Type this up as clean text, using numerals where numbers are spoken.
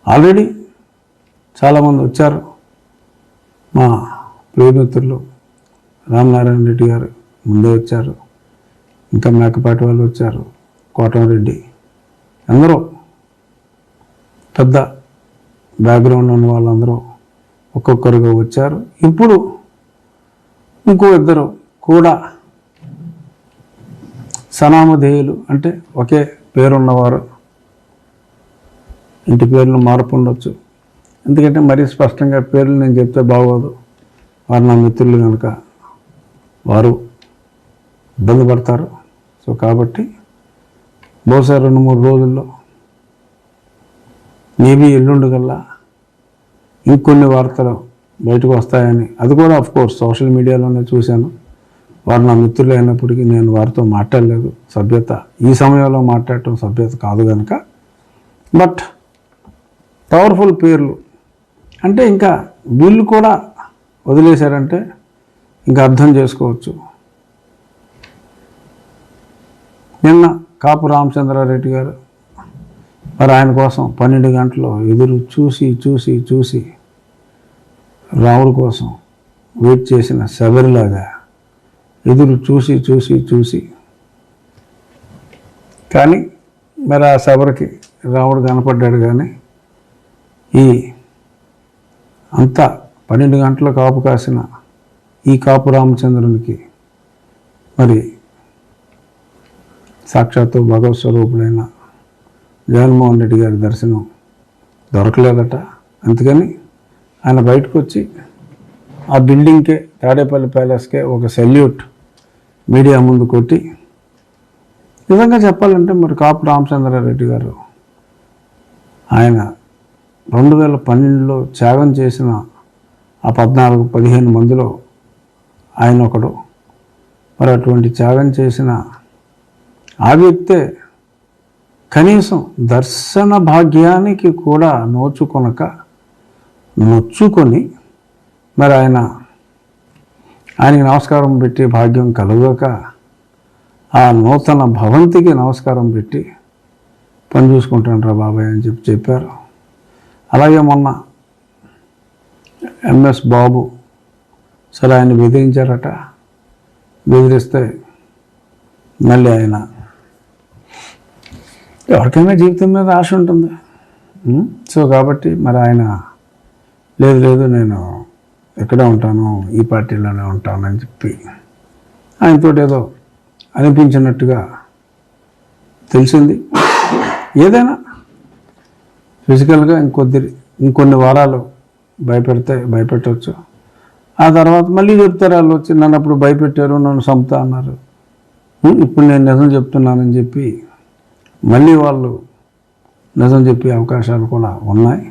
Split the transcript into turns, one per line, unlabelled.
Already చాలామంది వచ్చారు. మా ప్రియమిత్రులు రామనారాయణ రెడ్డి గారు ముందే వచ్చారు, ఇంకా మేకపాటి వాళ్ళు వచ్చారు, కోటమిరెడ్డి, అందరూ పెద్ద బ్యాక్గ్రౌండ్ ఉన్న వాళ్ళందరూ ఒక్కొక్కరుగా వచ్చారు. ఇప్పుడు ఇంకో ఇద్దరు కూడా సనామధేయులు, అంటే ఒకే పేరున్నవారు, ఇంటి పేర్లు మార్పు ఉండొచ్చు. ఎందుకంటే మరీ స్పష్టంగా పేర్లు నేను చెప్తే బాగోదు, వారు నా మిత్రులు కనుక వారు ఇబ్బంది పడతారు. సో కాబట్టి బహుశా 2-3 రోజుల్లో మేబీ ఎల్లుండి కల్లా ఇంకొన్ని వార్తలు బయటకు వస్తాయని, అది కూడా అఫ్కోర్స్ సోషల్ మీడియాలోనే చూశాను. వారు నా మిత్రులు అయినప్పటికీ నేను వారితో మాట్లాడలేదు. సభ్యత ఈ సమయంలో మాట్లాడటం సభ్యత కాదు కనుక. బట్ పవర్ఫుల్ పేర్లు అంటే ఇంకా వీళ్ళు కూడా వదిలేశారంటే ఇంకా అర్థం చేసుకోవచ్చు. నిన్న కాపు రామచంద్రారెడ్డి గారు మరి ఆయన కోసం 12 గంటలు ఎదురు చూసి రాముడి కోసం వెయిట్ చేసిన శబరిలాగా ఎదురు చూసి కానీ మరి ఆ శబరికి రాముడు కనపడ్డాడు. కానీ ఈ అంతా 12 గంటల కాపు కాసిన ఈ కాపు రామచంద్రునికి మరి సాక్షాత్తు భగవత్ స్వరూపుడైన జగన్మోహన్ రెడ్డి గారి దర్శనం దొరకలేదట. అందుకని ఆయన బయటకు వచ్చి ఆ బిల్డింగ్కే, తాడేపల్లి ప్యాలెస్కే ఒక సెల్యూట్ మీడియా ముందు కొట్టి, నిజంగా చెప్పాలంటే మరి కాపు రామచంద్రారెడ్డి గారు ఆయన 2012లో త్యాగం చేసిన ఆ 14-15 మందిలో ఆయన ఒకడు. మరి అటువంటి త్యాగం చేసిన ఆ వ్యక్తే కనీసం దర్శన భాగ్యానికి కూడా నొచ్చుకొని మరి ఆయనకి నమస్కారం పెట్టి భాగ్యం కలగక ఆ నూతన భవంతికి నమస్కారం పెట్టి పని చూసుకుంటాను బాబాయ్ అని చెప్పారు. అలాగే మొన్న ఎంఎస్ బాబు సరే ఆయన బెదిరించారట. బెదిరిస్తే మళ్ళీ ఆయన, ఎవరికైనా జీవితం మీద ఆశ ఉంటుంది. సో కాబట్టి మరి ఆయన లేదు నేను ఎక్కడే ఉంటాను, ఈ పార్టీలోనే ఉంటానని చెప్పి ఆయనతో ఏదో అనిపించినట్టుగా తెలిసింది. ఏదైనా ఫిజికల్గా ఇంకొన్ని వారాలు భయపెట్టవచ్చు. ఆ తర్వాత మళ్ళీ చెప్తారు వాళ్ళు వచ్చి, నన్ను అప్పుడు భయపెట్టారు, నన్ను చంపుతా అన్నారు, ఇప్పుడు నేను నిజం చెప్తున్నానని చెప్పి మళ్ళీ వాళ్ళు నిజం చెప్పే అవకాశాలు కూడా ఉన్నాయి.